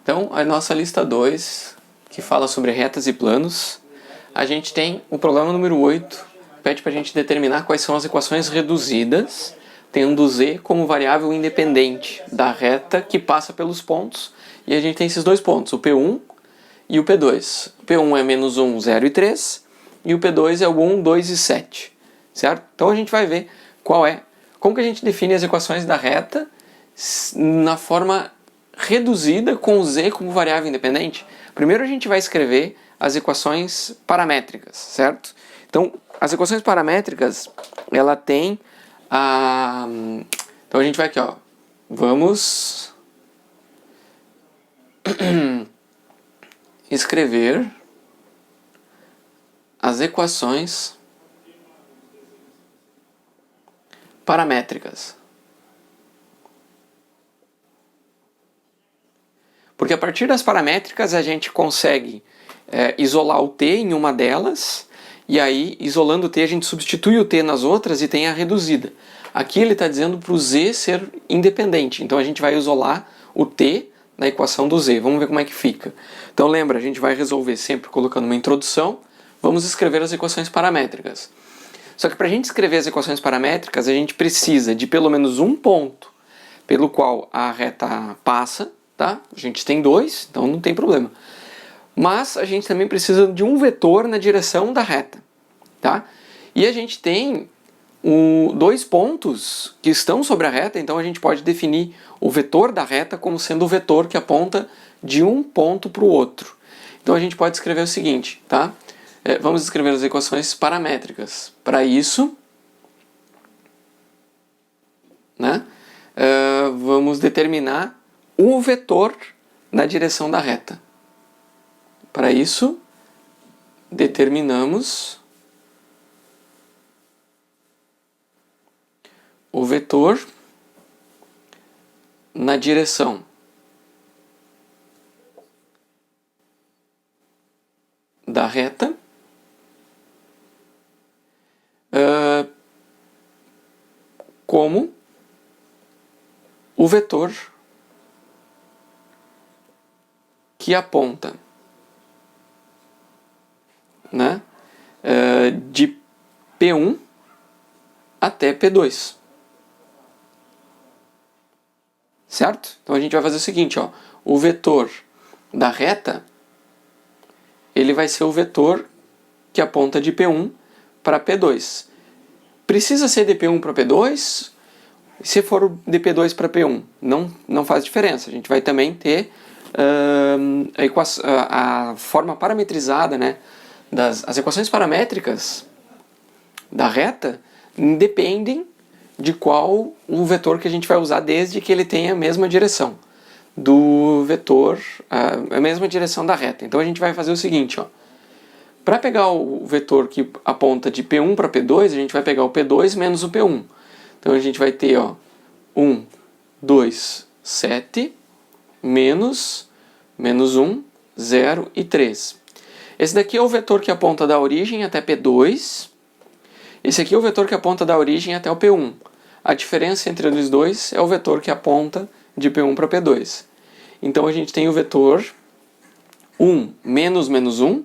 Então, a nossa lista 2, que fala sobre retas e planos, a gente tem o problema número 8, que pede para a gente determinar quais são as equações reduzidas, tendo z como variável independente da reta que passa pelos pontos, e a gente tem esses dois pontos, o P1 e o P2. O P1 é menos 1, 0 e 3, e o P2 é o 1, 2 e 7, certo? Então a gente vai ver como que a gente define as equações da reta na forma reduzida com z como variável independente. Primeiro a gente vai escrever as equações paramétricas, certo? Então, as equações paramétricas, ela tem a... Então a gente vai aqui, ó. Vamos escrever as equações paramétricas. Porque a partir das paramétricas a gente consegue isolar o t em uma delas, e aí, isolando o t, a gente substitui o t nas outras e tem a reduzida. Aqui ele está dizendo para o z ser independente, então a gente vai isolar o t na equação do z. Vamos ver como é que fica. Então lembra, a gente vai resolver sempre colocando uma introdução, vamos escrever as equações paramétricas. Só que para a gente escrever as equações paramétricas, a gente precisa de pelo menos um ponto pelo qual a reta passa, tá? A gente tem dois, então não tem problema. Mas a gente também precisa de um vetor na direção da reta, tá? E a gente tem dois pontos que estão sobre a reta, então a gente pode definir o vetor da reta como sendo o vetor que aponta de um ponto para o outro. Então a gente pode escrever o seguinte, tá? Vamos escrever as equações paramétricas. Para isso, né? Vamos determinar o vetor na direção da reta. Para isso, determinamos o vetor na direção da reta como o vetor que aponta, né, de P1 até P2. Certo? Então a gente vai fazer o seguinte, ó, o vetor da reta, ele vai ser o vetor que aponta de P1 para P2. Precisa ser de P1 para P2? Se for de P2 para P1, não faz diferença. A gente vai também ter a forma parametrizada, né? As equações paramétricas da reta dependem de qual o vetor que a gente vai usar, desde que ele tenha a mesma direção do vetor, a mesma direção da reta. Então a gente vai fazer o seguinte, ó. Para pegar o vetor que aponta de P1 para P2, a gente vai pegar o P2 menos o P1. Então a gente vai ter, ó, 1, 2, 7, menos 1, 0 e 3. Esse daqui é o vetor que aponta da origem até P2. Esse aqui é o vetor que aponta da origem até o P1. A diferença entre os dois é o vetor que aponta de P1 para P2. Então a gente tem o vetor 1 menos 1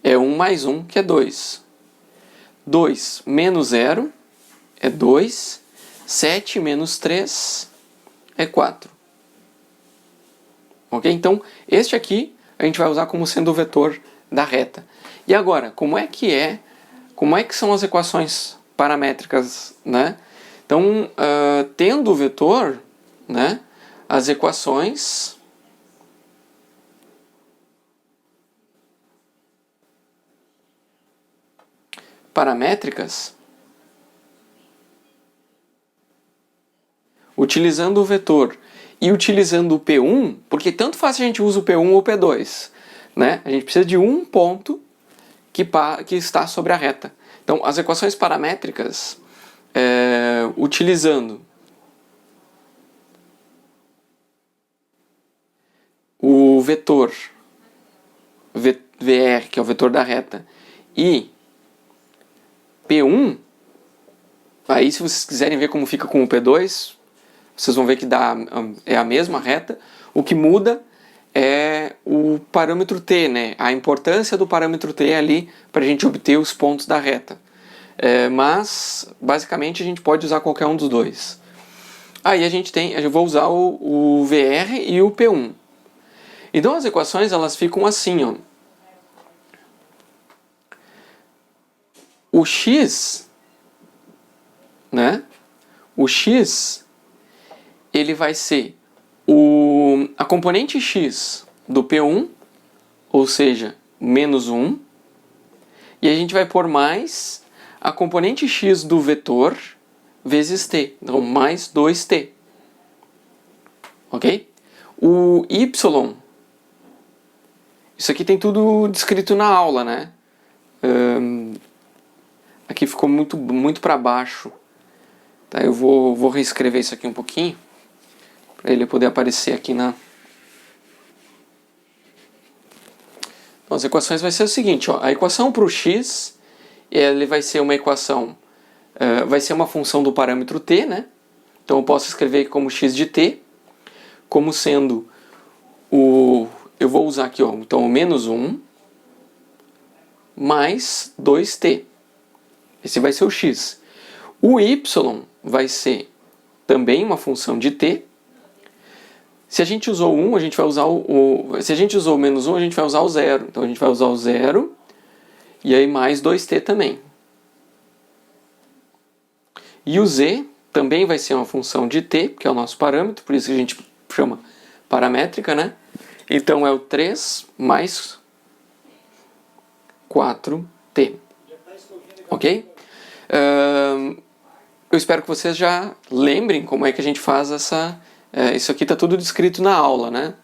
é 1 mais 1, que é 2. 2 menos 0 é 2. 7 menos 3 é 4. Ok? Então, este aqui a gente vai usar como sendo o vetor da reta. E agora, como é que são as equações paramétricas, né? Então, tendo o vetor, né, as equações paramétricas, utilizando o vetor e utilizando o P1, porque tanto faz se a gente usa o P1 ou o P2, né? A gente precisa de um ponto que está sobre a reta. Então, as equações paramétricas, utilizando o vetor VR, que é o vetor da reta, e P1, aí se vocês quiserem ver como fica com o P2, vocês vão ver que é a mesma reta. O que muda é o parâmetro t, né? A importância do parâmetro t ali para a gente obter os pontos da reta. Mas, basicamente, a gente pode usar qualquer um dos dois. Aí eu vou usar o VR e o P1. Então as equações elas ficam assim, ó. O x, né? O x, ele vai ser a componente x do P1, ou seja, menos 1, e a gente vai pôr mais a componente x do vetor vezes t, então mais 2t. Ok? O y, isso aqui tem tudo descrito na aula, né? Aqui ficou muito para baixo. Tá? Eu vou reescrever isso aqui um pouquinho, para ele poder aparecer aqui na... Então, as equações vai ser o seguinte, ó, a equação para o x, ele vai ser uma equação, vai ser uma função do parâmetro t, né? Então eu posso escrever como x de t, como sendo eu vou usar aqui, ó, então o menos 1 mais 2t. Esse vai ser o x. O y vai ser também uma função de t. Se a gente usou 1, a gente vai usar se a gente usou o menos 1, a gente vai usar o 0. Então a gente vai usar o 0 e aí mais 2t também. E o z também vai ser uma função de t, que é o nosso parâmetro, por isso que a gente chama paramétrica, né? Então é o 3 mais 4t. Ok? Eu espero que vocês já lembrem como é que a gente faz isso aqui está tudo descrito na aula, né?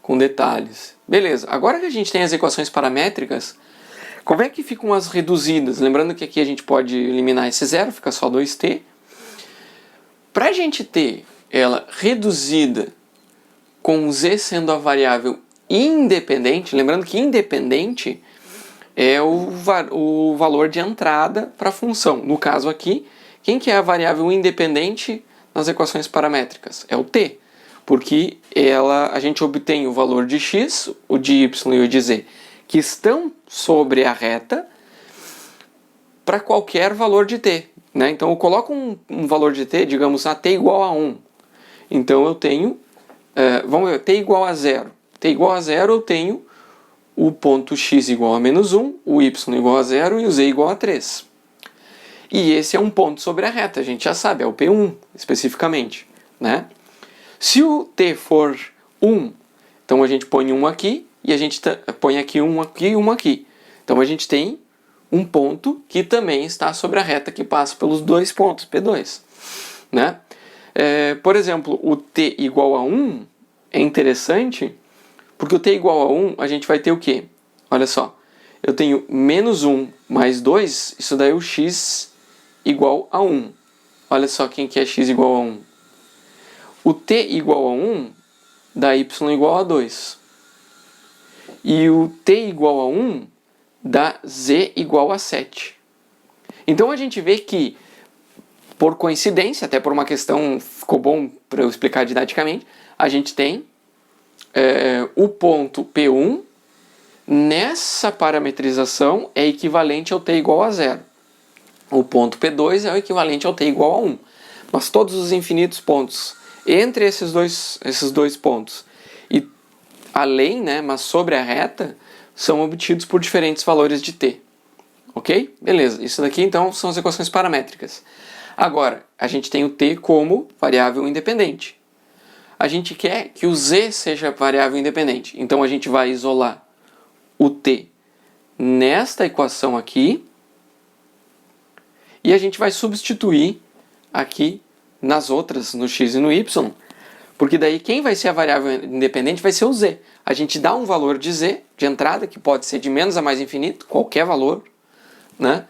Com detalhes. Beleza, agora que a gente tem as equações paramétricas, como é que ficam as reduzidas? Lembrando que aqui a gente pode eliminar esse zero, fica só 2t. Para a gente ter ela reduzida com z sendo a variável independente, lembrando que independente é o valor de entrada para a função. No caso aqui, quem que é a variável independente nas equações paramétricas? É o t, porque a gente obtém o valor de x, o de y e o de z, que estão sobre a reta para qualquer valor de t. Né? Então eu coloco um valor de t, digamos, a t igual a 1. Então eu tenho, vamos ver, t igual a 0. t igual a 0 eu tenho o ponto x igual a menos 1, o y igual a 0 e o z igual a 3. E esse é um ponto sobre a reta, a gente já sabe, é o P1 especificamente. Né? Se o t for 1, então a gente põe 1 aqui e a gente põe aqui 1 aqui e 1 aqui. Então a gente tem um ponto que também está sobre a reta que passa pelos dois pontos, P2. Né? Por exemplo, o t igual a 1 é interessante, porque o t igual a 1 a gente vai ter o quê? Olha só, eu tenho menos 1 mais 2, isso daí é o x igual a 1. Olha só quem que é x igual a 1. O t igual a 1 dá y igual a 2. E o t igual a 1 dá z igual a 7. Então a gente vê que, por coincidência, até por uma questão, ficou bom para eu explicar didaticamente, a gente tem o ponto P1 nessa parametrização é equivalente ao t igual a 0. O ponto P2 é o equivalente ao t igual a 1. Mas todos os infinitos pontos entre esses dois pontos e além, né, mas sobre a reta, são obtidos por diferentes valores de t. Ok? Beleza. Isso daqui, então, são as equações paramétricas. Agora, a gente tem o t como variável independente. A gente quer que o z seja variável independente. Então, a gente vai isolar o t nesta equação aqui e a gente vai substituir aqui nas outras, no x e no y, porque daí quem vai ser a variável independente vai ser o z. A gente dá um valor de z, de entrada, que pode ser de menos a mais infinito, qualquer valor, né?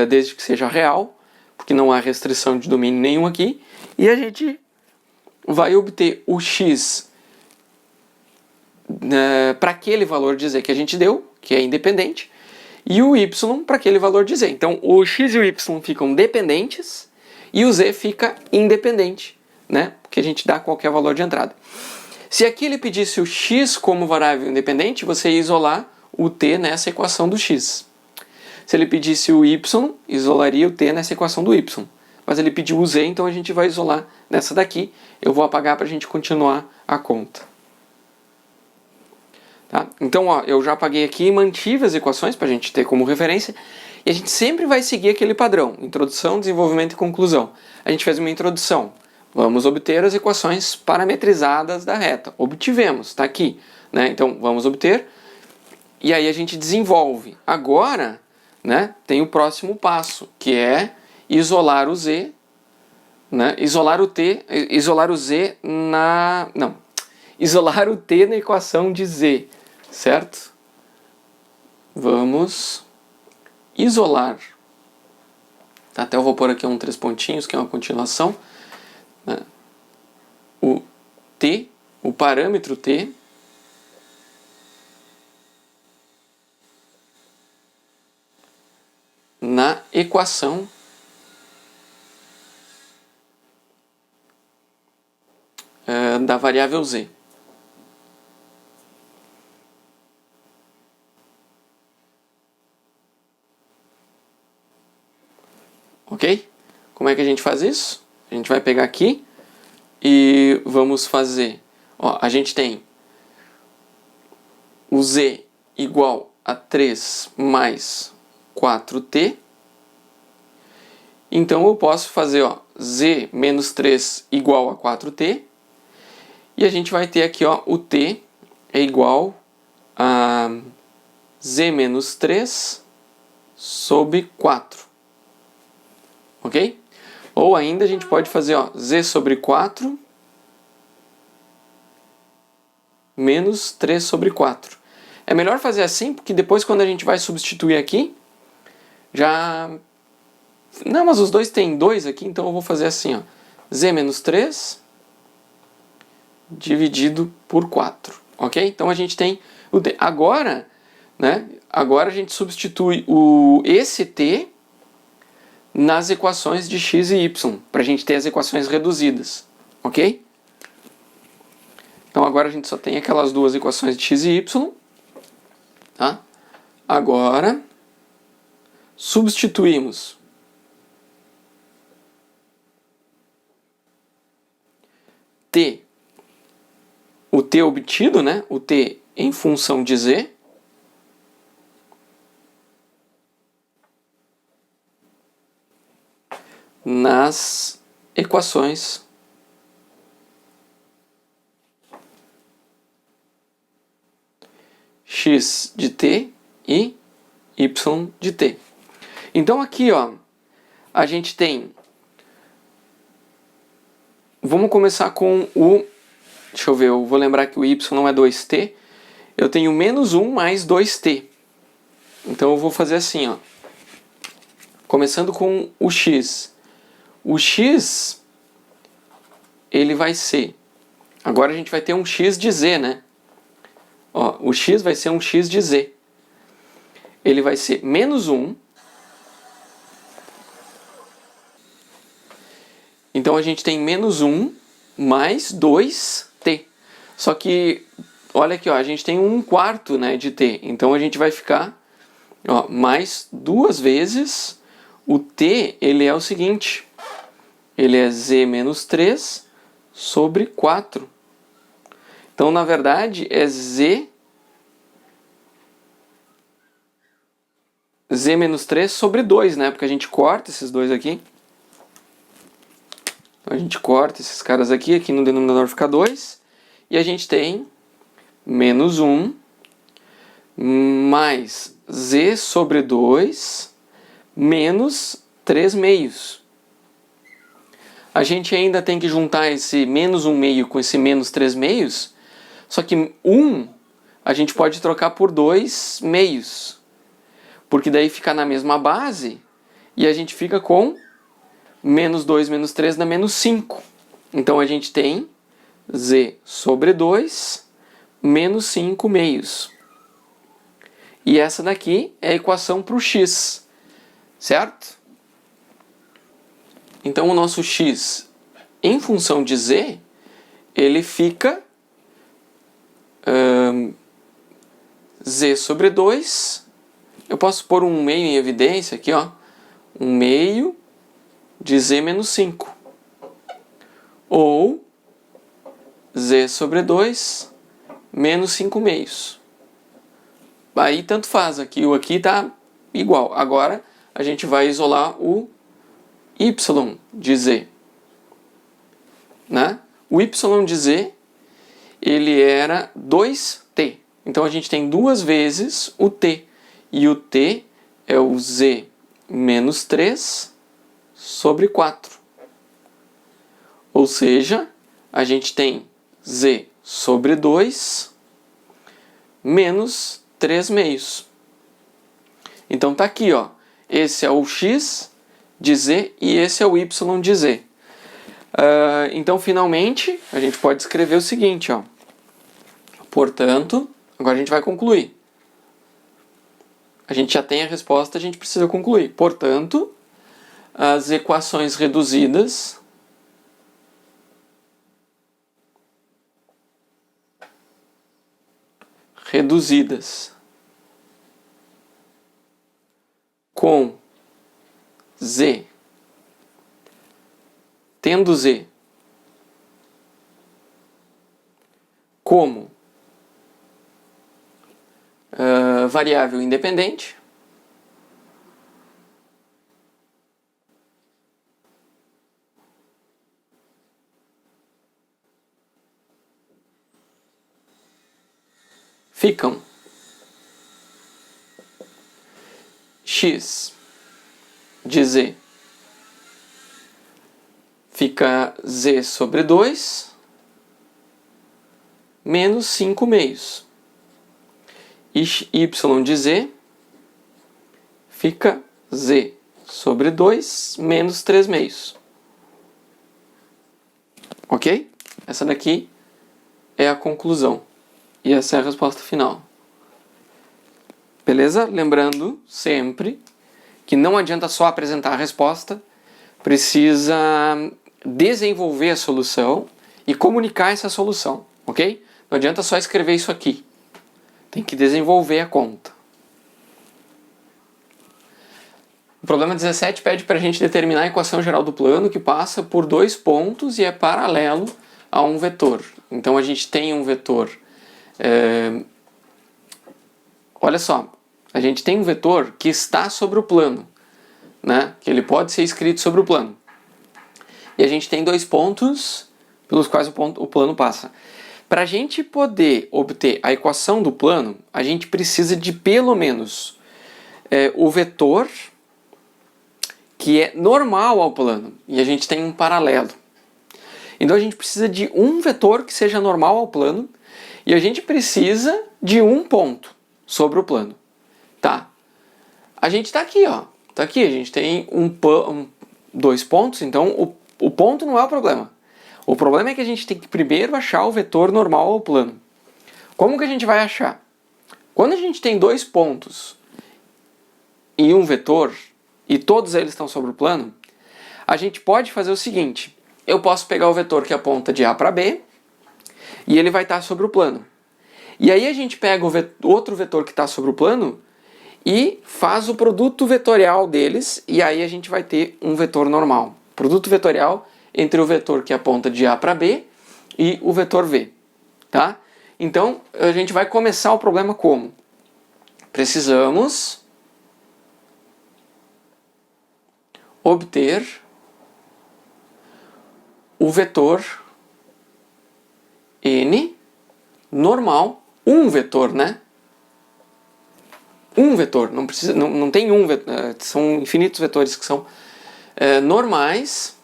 Desde que seja real, porque não há restrição de domínio nenhum aqui, e a gente vai obter o x para aquele valor de z que a gente deu, que é independente, e o y para aquele valor de z. Então o x e o y ficam dependentes e o z fica independente, né? Porque a gente dá qualquer valor de entrada. Se aqui ele pedisse o x como variável independente, você ia isolar o t nessa equação do x. Se ele pedisse o y, isolaria o t nessa equação do y. Mas ele pediu o z, então a gente vai isolar nessa daqui. Eu vou apagar para a gente continuar a conta. Tá? Então, ó, eu já apaguei aqui e mantive as equações para a gente ter como referência. E a gente sempre vai seguir aquele padrão: introdução, desenvolvimento e conclusão. A gente fez uma introdução. Vamos obter as equações parametrizadas da reta. Obtivemos, está aqui. Né? Então, vamos obter. E aí a gente desenvolve. Agora, né, tem o próximo passo, que é isolar o z, né, isolar o t na equação de z, certo? Vamos isolar. Até eu vou pôr aqui 3 pontinhos, que é uma continuação. Né? O t, o parâmetro t, na equação da variável z. Ok? Como é que a gente faz isso? A gente vai pegar aqui e vamos fazer... Ó, a gente tem o z igual a 3 mais 4t. Então eu posso fazer, ó, z menos 3 igual a 4t. E a gente vai ter aqui, ó, o t é igual a z menos 3 sobre 4. Ok? Ou ainda a gente pode fazer, ó, z sobre 4 menos 3 sobre 4. É melhor fazer assim, porque depois quando a gente vai substituir aqui, já... Não, mas os dois têm 2 aqui, então eu vou fazer assim, ó, z menos 3 dividido por 4, ok? Então a gente tem o t. Agora, né, agora a gente substitui esse t nas equações de x e y, para a gente ter as equações reduzidas, ok? Então agora a gente só tem aquelas duas equações de x e y, tá? Agora, substituímos t, o t obtido, né? O t em função de z, nas equações x de t e y de t. Então aqui, ó, a gente tem... Vamos começar com o... Deixa eu ver, eu vou lembrar que o y não é 2t. Eu tenho menos 1 mais 2t. Então eu vou fazer assim, ó. Começando com o x. O x, ele vai ser... Agora a gente vai ter um x de z, né? Ó, o x vai ser um x de z. Ele vai ser menos 1. Então a gente tem menos 1 mais 2t. Só que, olha aqui, ó, a gente tem 1/4, né, de t. Então a gente vai ficar, ó, mais 2 vezes o t, ele é o seguinte. Ele é z menos 3 sobre 4. Então, na verdade, é z menos 3 sobre 2, né? Porque a gente corta esses dois aqui. Então, a gente corta esses caras aqui. Aqui no denominador fica 2. E a gente tem menos 1 mais z sobre 2 menos 3 meios. A gente ainda tem que juntar esse menos 1 meio com esse menos 3 meios. Só que 1 a gente pode trocar por 2 meios. Porque daí fica na mesma base e a gente fica com menos 2 menos 3 dá menos 5. Então a gente tem z sobre 2 menos 5 meios. E essa daqui é a equação para o x, certo? Então o nosso x em função de z, ele fica z sobre 2. Eu posso pôr um meio em evidência aqui, ó. 1 meio de z menos 5. Ou z sobre 2 menos 5 meios. Aí tanto faz, aqui o aqui está igual. Agora a gente vai isolar o y de z. Né? O y de z, ele era 2t. Então a gente tem duas vezes o t. E o t é o z menos 3 sobre 4. Ou seja, a gente tem z sobre 2 menos 3 meios. Então tá aqui, ó. Esse é o x de z e esse é o y de z. Então, finalmente, a gente pode escrever o seguinte, ó. Portanto, agora a gente vai concluir. A gente já tem a resposta, a gente precisa concluir. Portanto, as equações reduzidas com z, tendo z como variável independente, ficam x de z fica z sobre 2 menos 5 meios. E y de z fica z sobre 2 menos 3 meios. Ok? Essa daqui é a conclusão. E essa é a resposta final. Beleza? Lembrando sempre que não adianta só apresentar a resposta, precisa desenvolver a solução e comunicar essa solução, ok? Não adianta só escrever isso aqui. Tem que desenvolver a conta. O problema 17 pede para a gente determinar a equação geral do plano que passa por dois pontos e é paralelo a um vetor. Então a gente tem um vetor... olha só, a gente tem um vetor que está sobre o plano, né? Que ele pode ser escrito sobre o plano. E a gente tem dois pontos pelos quais o plano passa. Para a gente poder obter a equação do plano, a gente precisa de pelo menos o vetor que é normal ao plano. E a gente tem um paralelo. Então a gente precisa de um vetor que seja normal ao plano e a gente precisa de um ponto sobre o plano. Tá? A gente está aqui, ó. Tá aqui, a gente tem dois pontos, então o ponto não é o problema. O problema é que a gente tem que primeiro achar o vetor normal ao plano. Como que a gente vai achar? Quando a gente tem dois pontos e um vetor, e todos eles estão sobre o plano, a gente pode fazer o seguinte. Eu posso pegar o vetor que aponta de A para B, e ele vai estar sobre o plano. E aí a gente pega o outro vetor que está sobre o plano e faz o produto vetorial deles, e aí a gente vai ter um vetor normal. Produto vetorial entre o vetor que aponta de A para B e o vetor V. Tá? Então, a gente vai começar o problema como? Precisamos obter o vetor n normal, um vetor, né? Um vetor, não tem um vetor, são infinitos vetores que são normais,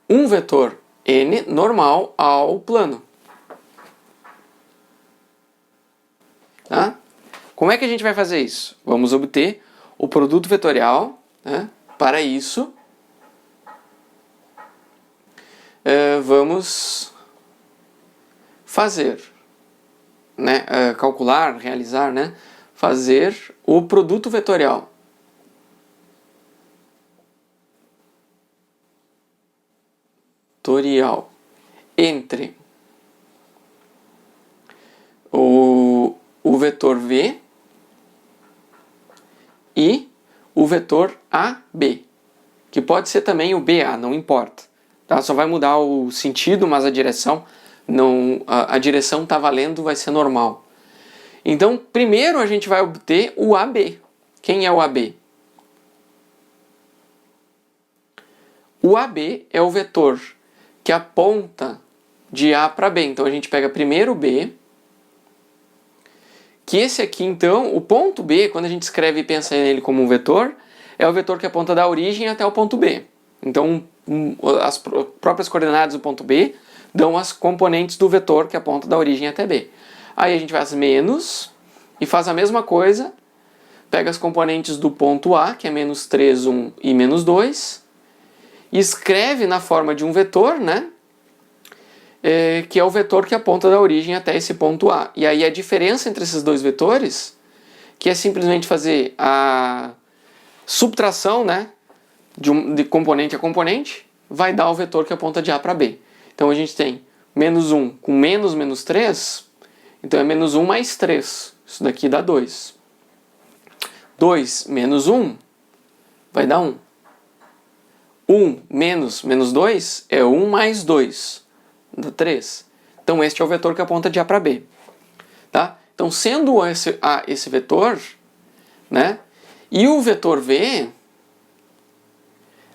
um vetor n normal ao plano. Tá? Como é que a gente vai fazer isso? Vamos obter o produto vetorial, né? Para isso, vamos fazer, né? Calcular, realizar, né? Fazer o produto vetorial. Entre o vetor V e o vetor AB, que pode ser também o BA, não importa. Tá? Só vai mudar o sentido, mas a direção não, a direção está valendo, vai ser normal. Então, primeiro a gente vai obter o AB. Quem é o AB? O AB é o vetor que aponta de A para B. Então a gente pega primeiro o B, que esse aqui então, o ponto B, quando a gente escreve e pensa nele como um vetor, é o vetor que aponta da origem até o ponto B. Então as próprias coordenadas do ponto B dão as componentes do vetor que aponta da origem até B. Aí a gente faz menos e faz a mesma coisa, pega as componentes do ponto A, que é menos 3, 1 e menos 2, e escreve na forma de um vetor, né? Que é o vetor que aponta da origem até esse ponto A. E aí a diferença entre esses dois vetores, que é simplesmente fazer a subtração, né, de componente a componente, vai dar o vetor que aponta de A para B. Então a gente tem menos 1 com menos 3, então é menos 1 mais 3. Isso daqui dá 2. 2 menos 1 vai dar 1. 1 menos 2 é 1 mais 2. Dá 3. Então este é o vetor que aponta de A para B. Tá? Então sendo esse vetor, né, e o vetor V,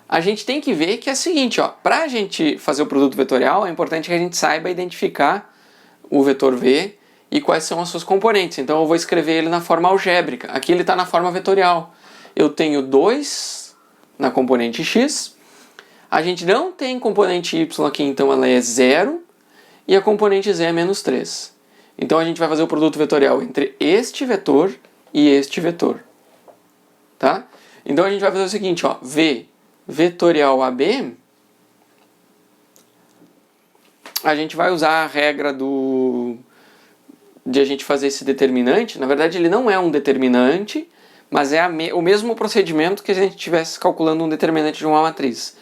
a gente tem que ver que é o seguinte, para a gente fazer o produto vetorial, é importante que a gente saiba identificar o vetor V e quais são as suas componentes. Então eu vou escrever ele na forma algébrica. Aqui ele está na forma vetorial. Eu tenho 2 na componente X. A gente não tem componente Y aqui, então ela é 0. E a componente Z é menos 3. Então a gente vai fazer o produto vetorial entre este vetor e este vetor. Tá? Então a gente vai fazer o seguinte, V vetorial AB, a gente vai usar a regra de a gente fazer esse determinante. Na verdade ele não é um determinante, mas é o mesmo procedimento que a gente estivesse calculando um determinante de uma matriz.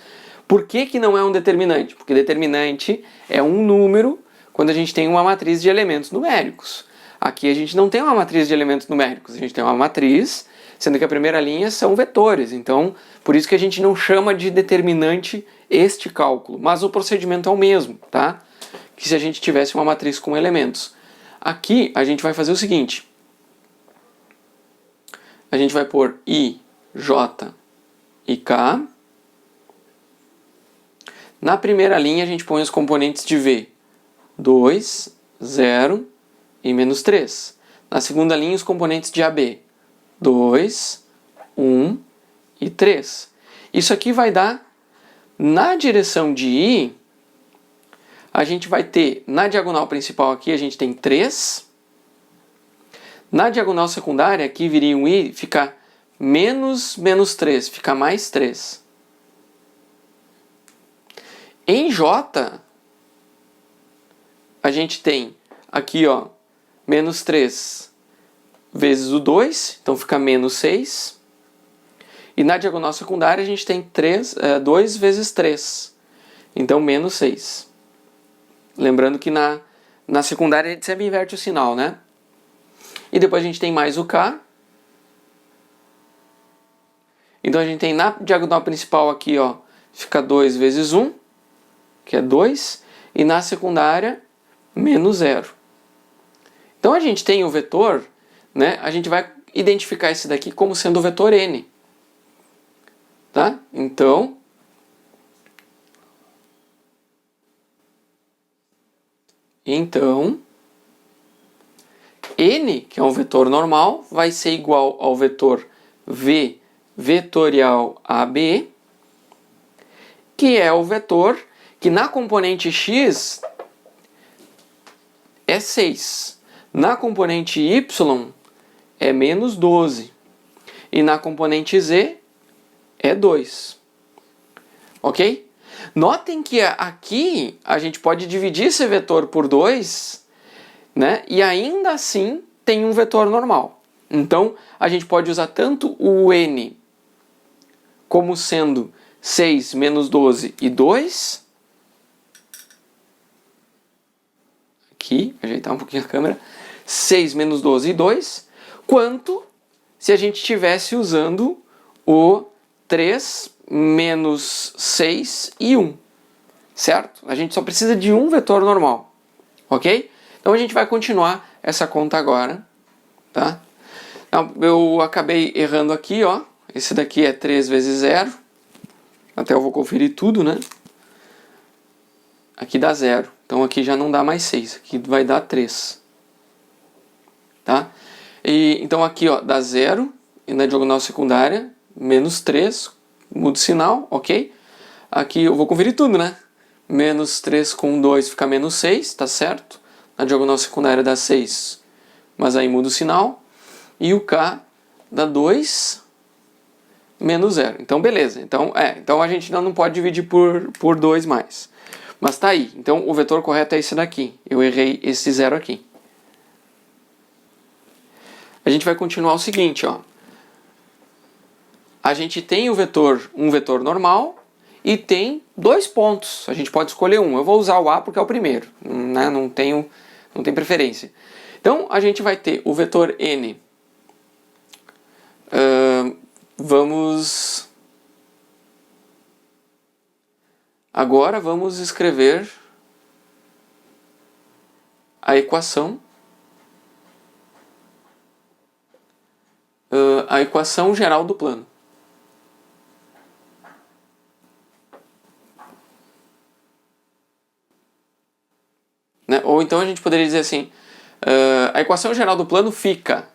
Por que não é um determinante? Porque determinante é um número quando a gente tem uma matriz de elementos numéricos. Aqui a gente não tem uma matriz de elementos numéricos, a gente tem uma matriz, sendo que a primeira linha são vetores. Então, por isso que a gente não chama de determinante este cálculo, mas o procedimento é o mesmo, tá? Que se a gente tivesse uma matriz com elementos. Aqui a gente vai fazer o seguinte. A gente vai pôr I, J e K. Na primeira linha a gente põe os componentes de V, 2, 0 e menos 3. Na segunda linha os componentes de AB, 2, 1 e 3. Isso aqui vai dar, na direção de I, a gente vai ter, na diagonal principal aqui a gente tem 3. Na diagonal secundária aqui viria um I, fica menos 3, fica mais 3. Em J, a gente tem aqui, menos 3 vezes o 2, então fica menos 6. E na diagonal secundária a gente tem 2 vezes 3, então menos 6. Lembrando que na secundária a gente sempre inverte o sinal, né? E depois a gente tem mais o K. Então a gente tem na diagonal principal aqui, fica 2 vezes 1, que é 2, e na secundária, menos 0. Então a gente tem o vetor, né? A gente vai identificar esse daqui como sendo o vetor N. Tá? Então, N, que é um vetor normal, vai ser igual ao vetor V vetorial AB, que é o vetor que na componente X é 6. Na componente Y é menos 12. E na componente Z é 2. Ok? Notem que aqui a gente pode dividir esse vetor por 2, né? E ainda assim tem um vetor normal. Então a gente pode usar tanto o N como sendo 6 menos 12 e 2. Aqui, ajeitar um pouquinho a câmera. 6 menos 12 e 2, quanto se a gente estivesse usando o 3 menos 6 e 1, certo? A gente só precisa de um vetor normal, ok? Então a gente vai continuar essa conta agora, tá? Eu acabei errando aqui, ó. Esse daqui é 3 vezes 0. Até eu vou conferir tudo, né? Aqui dá 0. Então aqui já não dá mais 6. Aqui vai dar 3. Tá? Então aqui, ó, dá 0. E na diagonal secundária, menos 3. Muda o sinal, ok? Aqui eu vou conferir tudo, né? Menos 3 com 2 fica menos 6, tá certo? Na diagonal secundária dá 6. Mas aí muda o sinal. E o K dá 2 menos 0. Então, beleza. Então a gente ainda não pode dividir por 2 mais. Mas tá aí. Então, o vetor correto é esse daqui. Eu errei esse 0 aqui. A gente vai continuar o seguinte, ó. A gente tem um vetor normal e tem 2 pontos. A gente pode escolher um. Eu vou usar o A porque é o primeiro, né? Não tem preferência. Então, a gente vai ter o vetor N. Agora vamos escrever a equação geral do plano. Né? Ou então a gente poderia dizer assim, a equação geral do plano fica,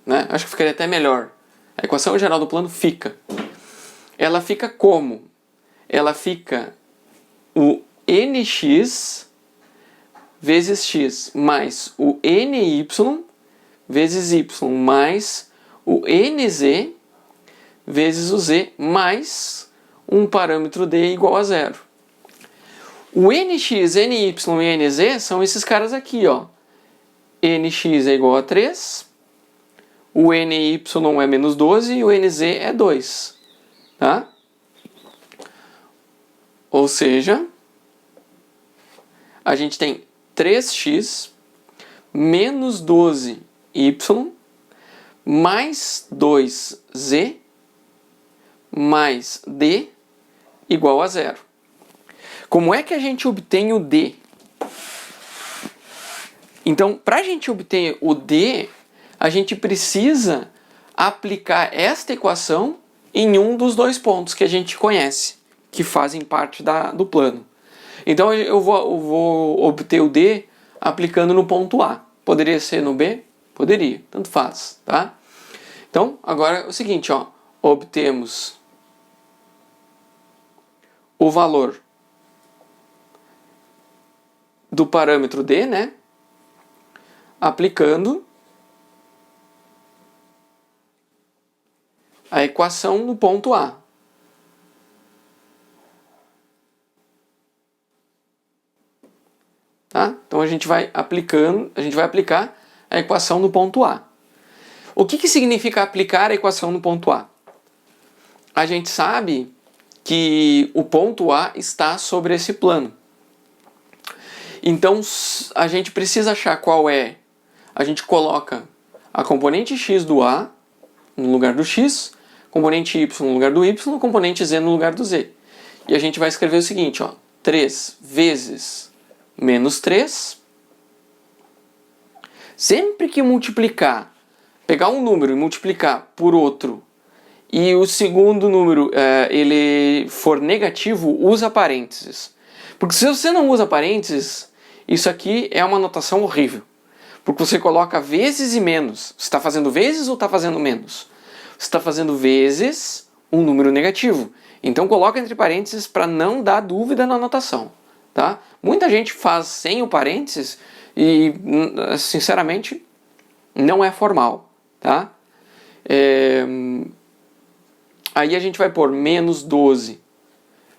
né? Acho que ficaria até melhor. A equação geral do plano fica. Ela fica como? Ela fica o nx vezes x mais o ny vezes y mais o nz vezes o z mais um parâmetro d igual a 0. O nx, ny e nz são esses caras aqui, ó. Nx é igual a 3, o ny é menos 12 e o nz é 2. Tá? Ou seja, a gente tem 3x menos 12y mais 2z mais d igual a 0. Como é que a gente obtém o d? Então, para a gente obter o d, a gente precisa aplicar esta equação em um dos 2 pontos que a gente conhece, que fazem parte do plano. Então eu vou obter o D aplicando no ponto A. Poderia ser no B? Poderia, tanto faz, tá? Então, agora é o seguinte, ó, obtemos o valor do parâmetro D, né? Aplicando a equação no ponto A. Tá? Então a gente vai aplicar a equação no ponto A. O que significa aplicar a equação no ponto A? A gente sabe que o ponto A está sobre esse plano. Então a gente precisa achar qual é. A gente coloca a componente x do A no lugar do x, componente y no lugar do y, componente z no lugar do z. E a gente vai escrever o seguinte, ó, 3 vezes menos 3. Sempre que multiplicar, pegar um número e multiplicar por outro, e o segundo número ele for negativo, usa parênteses. Porque se você não usa parênteses, isso aqui é uma notação horrível. Porque você coloca vezes e menos. Você está fazendo vezes ou está fazendo menos? Você está fazendo vezes um número negativo. Então coloca entre parênteses para não dar dúvida na notação. Tá? Muita gente faz sem o parênteses e, sinceramente, não é formal. Tá? Aí a gente vai pôr menos 12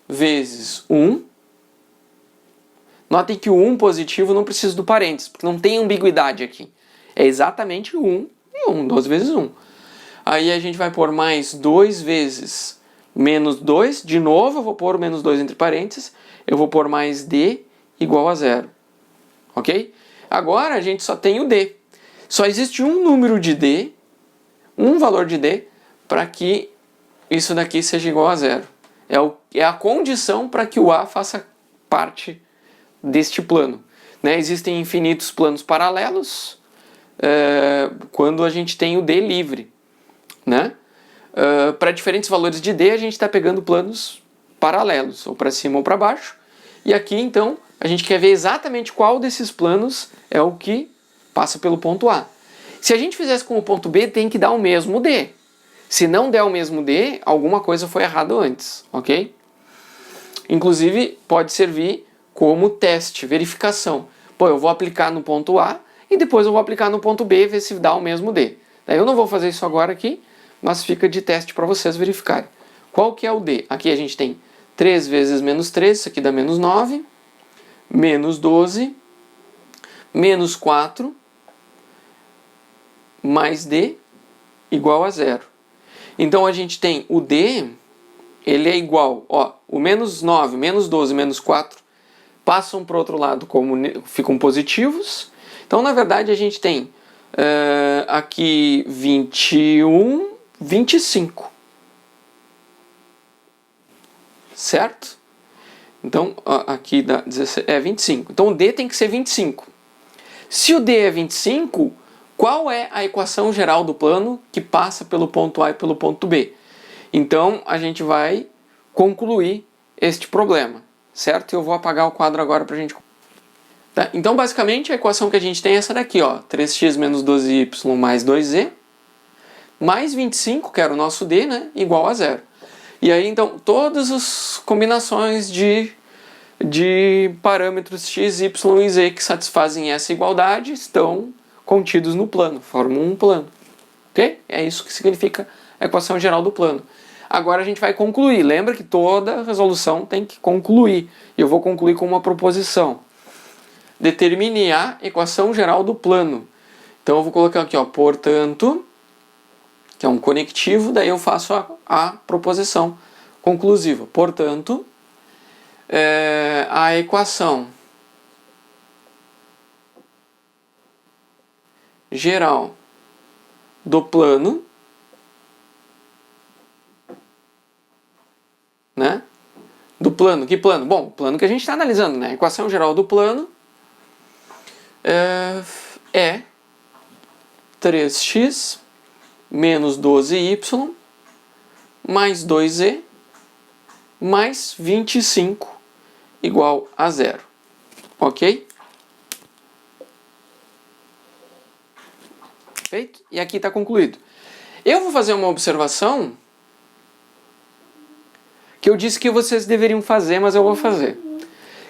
vezes 1. Notem que o 1 positivo não precisa do parênteses, porque não tem ambiguidade aqui. É exatamente 1 e 1, 12 vezes 1. Aí a gente vai pôr mais 2 vezes menos 2. De novo eu vou pôr menos 2 entre parênteses. Eu vou pôr mais d igual a 0. ok? Agora a gente só tem o D. Só existe um número de D, um valor de D, para que isso daqui seja igual a zero. É a condição para que o A faça parte deste plano. Né? Existem infinitos planos paralelos quando a gente tem o D livre. Né? Para diferentes valores de D, a gente está pegando planos paralelos, ou para cima ou para baixo. E aqui, então, a gente quer ver exatamente qual desses planos é o que passa pelo ponto A. Se a gente fizesse com o ponto B, tem que dar o mesmo D. Se não der o mesmo D, alguma coisa foi errada antes, ok? Inclusive, pode servir como teste, verificação. Pô, eu vou aplicar no ponto A e depois eu vou aplicar no ponto B, ver se dá o mesmo D. Daí eu não vou fazer isso agora aqui, mas fica de teste para vocês verificarem. Qual que é o D? Aqui a gente tem 3 vezes menos 3, isso aqui dá menos 9, menos 12, menos 4, mais D, igual a zero. Então a gente tem o D, ele é igual, ó, o menos 9, menos 12, menos 4 passam para o outro lado como ficam positivos. Então na verdade a gente tem aqui 21, 25. Certo? Então aqui dá 16, 25. Então o D tem que ser 25. Se o D é 25, qual é a equação geral do plano que passa pelo ponto A e pelo ponto B? Então a gente vai concluir este problema, certo? Eu vou apagar o quadro agora para a gente... Tá? Então basicamente a equação que a gente tem é essa daqui, ó, 3x menos 12y mais 2z, mais 25, que era o nosso D, né, igual a zero. E aí então todas as combinações de parâmetros x, y e z que satisfazem essa igualdade estão contidos no plano, formam um plano. Ok? É isso que significa a equação geral do plano. Agora a gente vai concluir. Lembra que toda resolução tem que concluir. E eu vou concluir com uma proposição. Determine a equação geral do plano. Então eu vou colocar aqui, ó, portanto, que é um conectivo, daí eu faço a proposição conclusiva. Portanto, a equação geral do plano, né? Do plano, que plano? Bom, o plano que a gente está analisando, né? A equação geral do plano é 3x menos 12y mais 2z mais 25 igual a zero. Ok? Feito? E aqui está concluído. Eu vou fazer uma observação que eu disse que vocês deveriam fazer, mas eu vou fazer.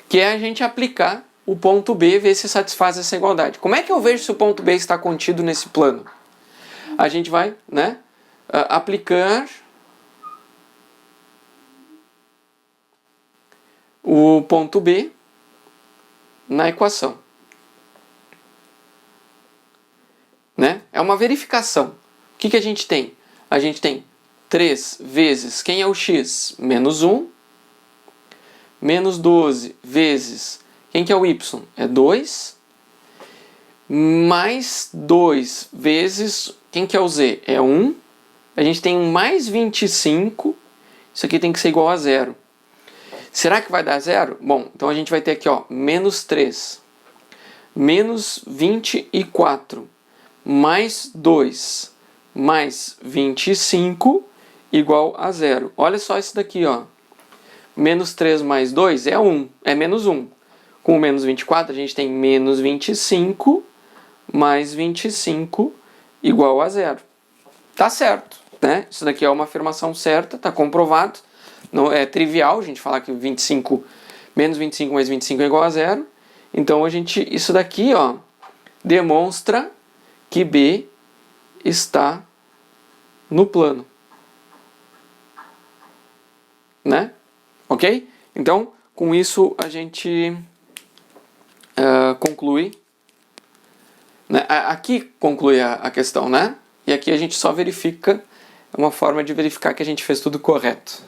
Que é a gente aplicar o ponto B, ver se satisfaz essa igualdade. Como é que eu vejo se o ponto B está contido nesse plano? A gente vai, né, aplicar o ponto B na equação. Né? É uma verificação. O que a gente tem? A gente tem 3 vezes, quem é o x? Menos 1. Menos 12 vezes, quem que é o y? É 2. Mais 2 vezes, quem que é o z? É 1. A gente tem um mais 25. Isso aqui tem que ser igual a zero. Será que vai dar zero? Bom, então a gente vai ter aqui, ó, menos 3. Menos 24. Mais 2 mais 25 igual a zero. Olha só isso daqui, ó. Menos 3 mais 2 é 1, é menos 1. Com o menos 24 a gente tem menos 25 mais 25 igual a zero. Tá certo, né? Isso daqui é uma afirmação certa, tá comprovado. Não é trivial a gente falar que 25 menos 25 mais 25 é igual a zero. Então isso daqui, ó, demonstra que B está no plano, né? Ok? Então, com isso a gente conclui, né? Aqui conclui a questão, né? E aqui a gente só verifica, é uma forma de verificar que a gente fez tudo correto.